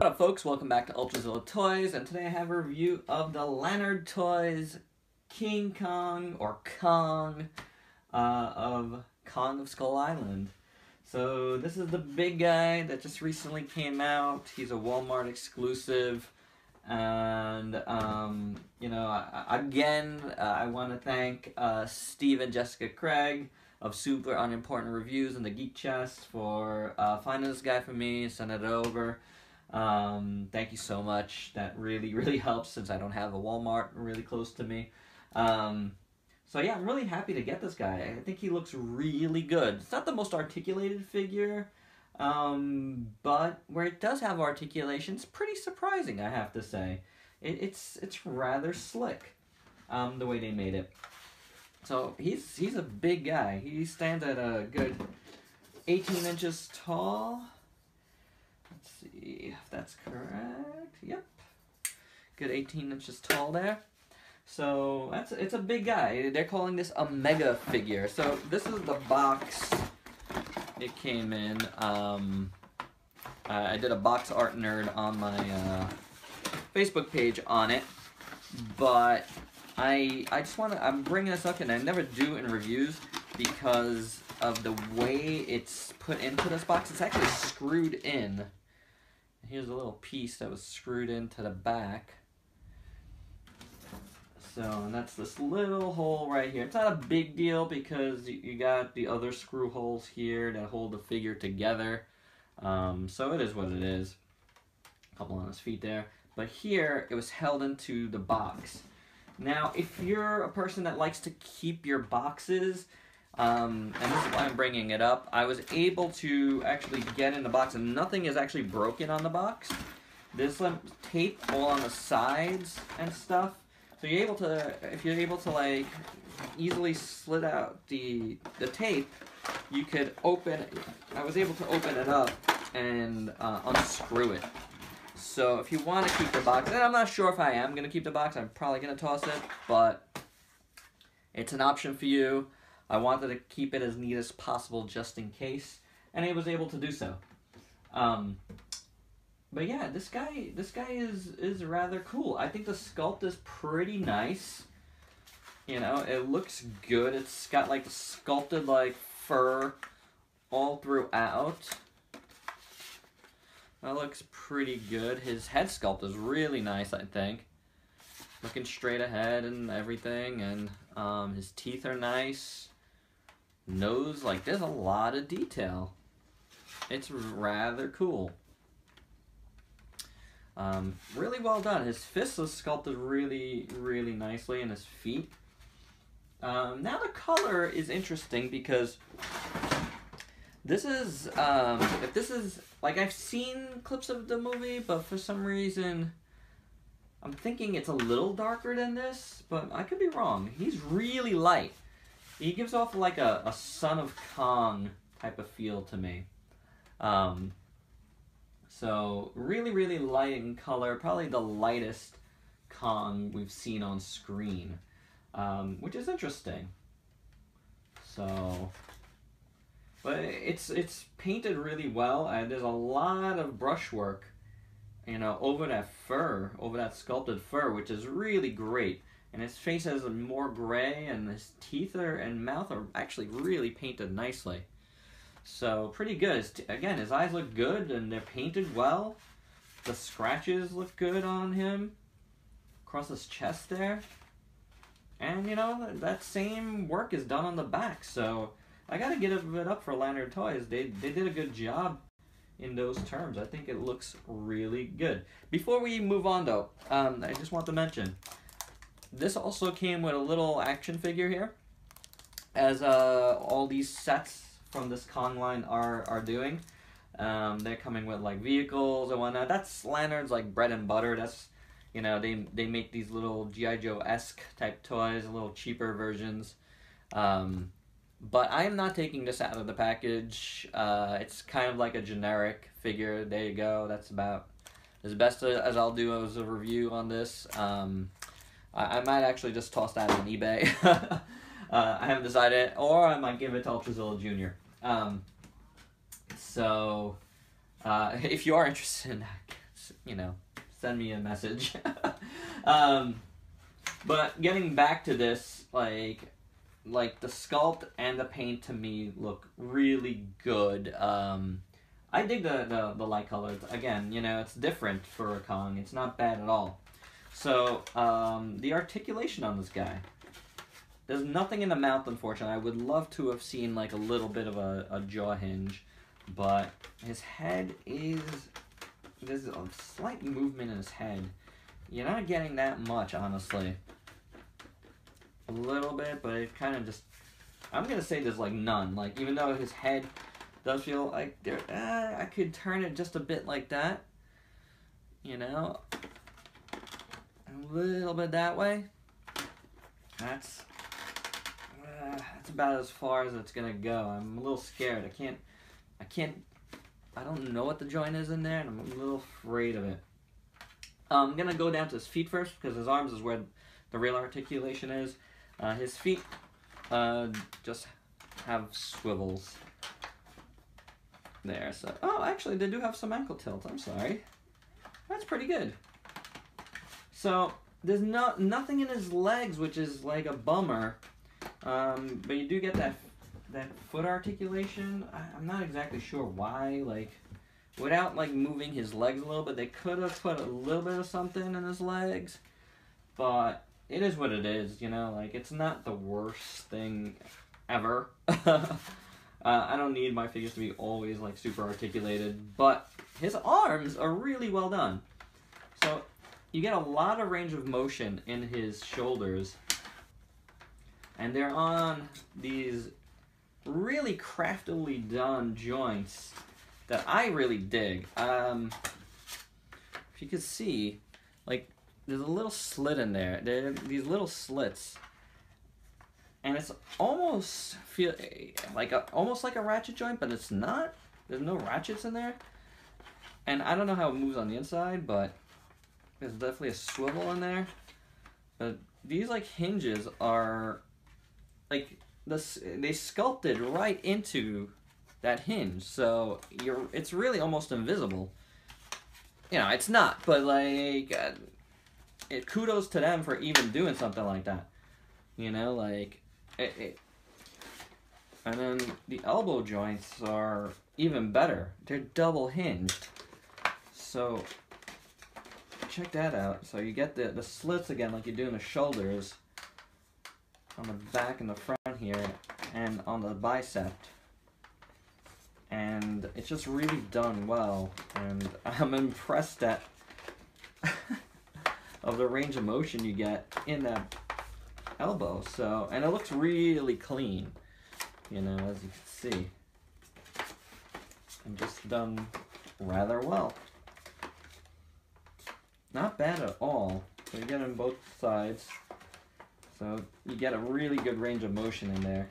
What up, folks? Welcome back to Ultrazilla Toys, and today I have a review of the Lanard Toys King Kong, or Kong, of Kong of Skull Island. So this is the big guy that just recently came out. He's a Walmart exclusive, and you know, I want to thank Steve and Jessica Craig of Super Unimportant Reviews and the Geek Chest for finding this guy for me and sending it over. Thank you so much. That really helps since I don't have a Walmart really close to me. So yeah, I'm really happy to get this guy. I think he looks really good. It's not the most articulated figure, but where it does have articulation, it's pretty surprising, I have to say. It's rather slick, the way they made it. So he's a big guy. He stands at a good 18 inches tall. Let's see if that's correct. Yep. Good 18 inches tall there. So it's a big guy. They're calling this a mega figure. So this is the box it came in. I did a box art nerd on my Facebook page on it, but I just I'm bringing this up, and I never do in reviews because of the way it's put into this box. It's actually screwed in. Here's a little piece that was screwed into the back. So, and that's this little hole right here. It's not a big deal because you got the other screw holes here that hold the figure together. So it is what it is. A couple on his feet there. But here, it was held into the box. Now, if you're a person that likes to keep your boxes, and this is why I'm bringing it up, I was able to actually get in the box, and nothing is actually broken on the box. There's some tape all on the sides and stuff, so you're able to, if you're able to like easily slit out the tape, you could open. I was able to open it up and unscrew it. So if you want to keep the box, and I'm not sure if I am going to keep the box, I'm probably going to toss it, but it's an option for you. I wanted to keep it as neat as possible just in case, and I was able to do so. But yeah, this guy is rather cool. I think the sculpt is pretty nice. You know, it looks good. It's got like sculpted like fur all throughout. That looks pretty good. His head sculpt is really nice, I think. Looking straight ahead and everything, and his teeth are nice. Nose, like, there's a lot of detail. It's rather cool. Really well done. His fists are sculpted really nicely, and his feet. Now the color is interesting because this is, if this is, like, I've seen clips of the movie, but for some reason, I'm thinking it's a little darker than this, but I could be wrong. He's really light. He gives off like a Son of Kong type of feel to me. So really light in color, probably the lightest Kong we've seen on screen, which is interesting. So, but it's painted really well, and there's a lot of brushwork, you know, over that fur, over that sculpted fur, which is really great. And his face has more gray, and his teeth and mouth are actually really painted nicely. So, pretty good. Again, his eyes look good, and they're painted well. The scratches look good on him. Across his chest there. And, you know, that same work is done on the back. So, I gotta give it up for Lanard Toys. They did a good job in those terms. I think it looks really good. Before we move on, though, I just want to mention, this also came with a little action figure here, as all these sets from this Kong line are doing. They're coming with like vehicles and whatnot. That's Lanard's like bread and butter. That's, you know, they make these little G.I. Joe-esque type toys, little cheaper versions. But I am not taking this out of the package. It's kind of like a generic figure. There you go. That's about as best as I'll do as a review on this. I might actually just toss that on eBay. I haven't decided, or I might give it to Ultrazilla Jr. So, if you are interested in that, you know, send me a message. But getting back to this, like the sculpt and the paint to me look really good. I dig the light colors. Again, you know, it's different for a Kong. It's not bad at all. So, the articulation on this guy. There's nothing in the mouth, unfortunately. I would love to have seen, like, a little bit of a jaw hinge. But his head is... There's a slight movement in his head. You're not getting that much, honestly. A little bit, but it kind of just... I'm going to say there's, like, none. Like, even though his head does feel like there... I could turn it just a bit like that. You know? A little bit that way. That's about as far as it's gonna go. I'm a little scared. I don't know what the joint is in there, and I'm a little afraid of it. I'm gonna go down to his feet first, because his arms is where the real articulation is. His feet just have swivels there. So, oh, actually, they do have some ankle tilts. I'm sorry. That's pretty good. So, there's nothing in his legs, which is like a bummer. But you do get that foot articulation. I'm not exactly sure why. Like, without like moving his legs a little bit, they could have put a little bit of something in his legs. But it is what it is, you know. Like, it's not the worst thing ever. I don't need my figures to be always like super articulated, but his arms are really well done. So you get a lot of range of motion in his shoulders. And they're on these really craftily done joints that I really dig. If you could see, like, there's a little slit in there. There are these little slits. And it's almost almost like a ratchet joint, but it's not. There's no ratchets in there. And I don't know how it moves on the inside, but there's definitely a swivel in there. But these, like, hinges are... like, they sculpted right into that hinge, so it's really almost invisible. You know, it's not, but like, kudos to them for even doing something like that. You know, like, and then the elbow joints are even better. They're double hinged. So, check that out. So you get the slits again, like you do in the shoulders, on the back and the front here, and on the bicep. And it's just really done well, and I'm impressed at of the range of motion you get in that elbow. So, and it looks really clean, you know, as you can see, and just done rather well. Not bad at all. So you get on both sides. So you get a really good range of motion in there.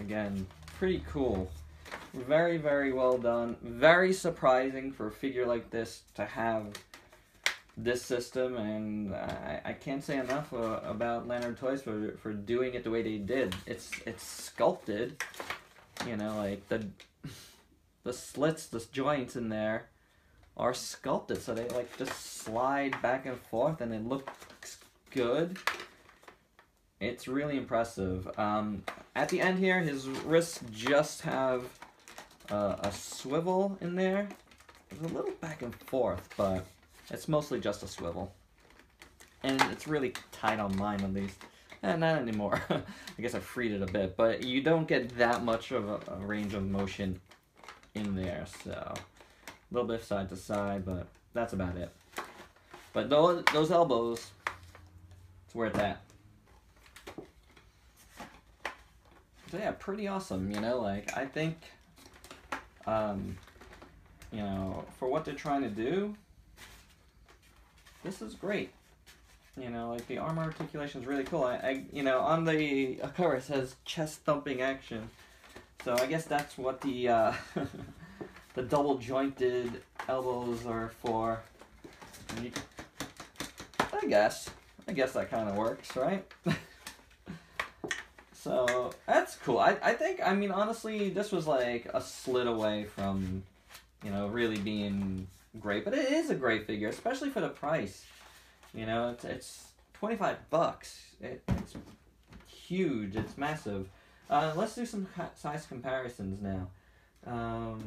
Again, pretty cool. Very, very well done. Very surprising for a figure like this to have this system, and I can't say enough about Lanard Toys for doing it the way they did. It's sculpted, you know, like the slits, the joints in there are sculpted, so they like just slide back and forth, and it looks good. It's really impressive. At the end here, his wrists just have a swivel in there. There's a little back and forth, but it's mostly just a swivel. And it's really tight on mine, at least. Not anymore. I guess I freed it a bit, but you don't get that much of a range of motion in there, so a little bit side to side, but that's about it. But those elbows, it's where it's at. So yeah, pretty awesome, you know, like, I think, you know, for what they're trying to do, this is great. You know, like, the arm articulation is really cool. You know, on the cover it says chest thumping action, so I guess that's what the the double jointed elbows are for. And I guess that kind of works, right? So, that's cool. I think, I mean, honestly, this was like a slit away from, you know, really being great, but it is a great figure, especially for the price. You know, it's $25. It's huge. It's massive. Let's do some size comparisons now.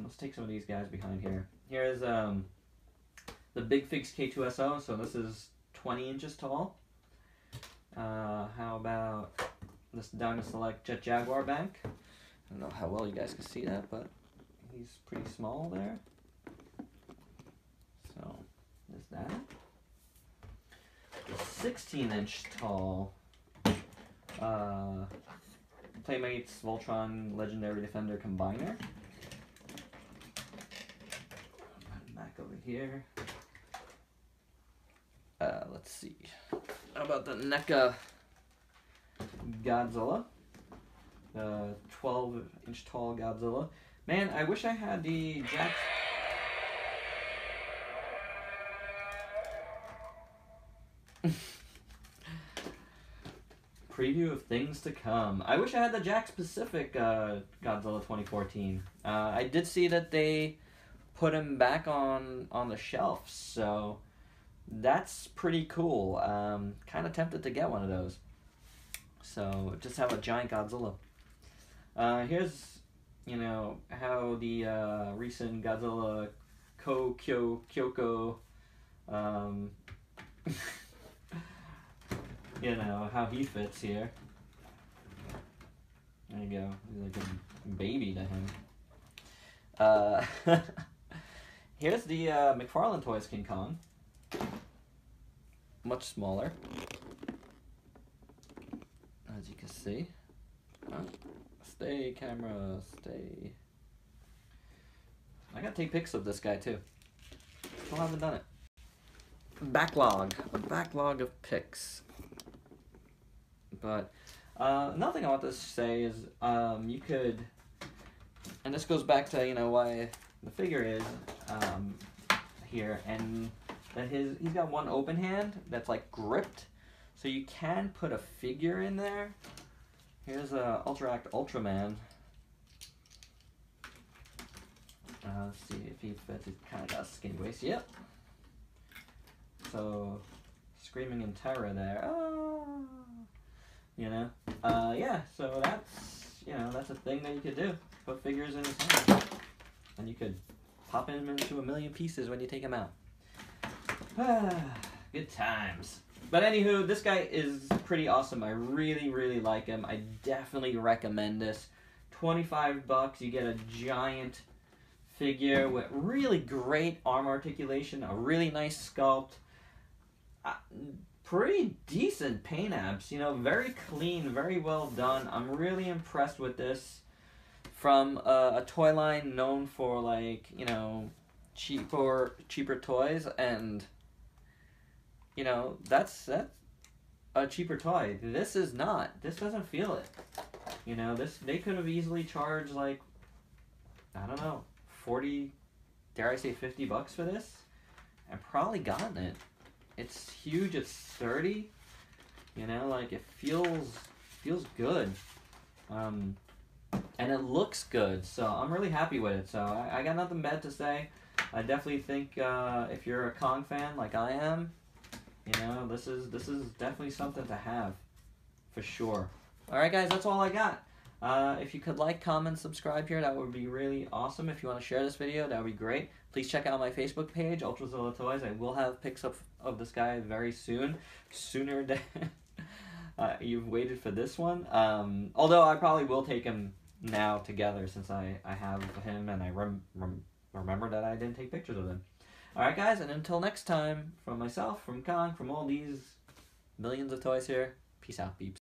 Let's take some of these guys behind here. Here's the Big Figs K2SO. So this is 20 inches tall. How about this Diamond Select Jet Jaguar bank? I don't know how well you guys can see that, but he's pretty small there. So there's that. 16-inch tall Playmates Voltron Legendary Defender Combiner. Back over here. Let's see. How about the NECA Godzilla? 12-inch tall Godzilla. Man, I wish I had the Jack. Preview of things to come. I wish I had the Jakks Pacific Godzilla 2014. I did see that they put him back on the shelf, so that's pretty cool. Kind of tempted to get one of those. So just have a giant Godzilla. Here's, you know, how the recent Godzilla Kyoko you know, how he fits here. There you go. He's like a baby to him. Here's the McFarlane Toys King Kong. Much smaller, as you can see. Stay, camera, stay. I gotta take pics of this guy too. Still haven't done it. Backlog. A backlog of pics. But another thing I want to say is you could, and this goes back to, you know, why the figure is here, and that he's got one open hand that's like gripped, so you can put a figure in there. Here's a Ultra-Act Ultraman. Let's see if he fits. He's kind of got a skinny waist. Yep. So screaming in terror there. Oh. You know, yeah, so that's, you know, that's a thing that you could do. Put figures in his hand. And you could pop him into a million pieces when you take him out. Good times. But anywho, this guy is pretty awesome. I really, really like him. I definitely recommend this. $25, you get a giant figure with really great arm articulation, a really nice sculpt. Pretty decent paint apps, you know, very clean, very well done. I'm really impressed with this. From a toy line known for, like, you know, cheaper toys, and, you know, that's a cheaper toy. This is not. This doesn't feel it. You know, they could have easily charged, like, I don't know, 40, dare I say $50 for this, and probably gotten it. It's huge, it's sturdy, you know, like, it feels good, and it looks good, so I'm really happy with it. So I got nothing bad to say. I definitely think if you're a Kong fan like I am, you know, this is definitely something to have, for sure. Alright guys, that's all I got. If you could like, comment, subscribe here, that would be really awesome. If you want to share this video, that would be great. Please check out my Facebook page, Ultrazilla Toys. I will have pics of this guy very soon. Sooner than you've waited for this one. Although I probably will take him now together, since I have him and I remember that I didn't take pictures of him. Alright guys, and until next time, from myself, from Kong, from all these millions of toys here, peace out, peeps.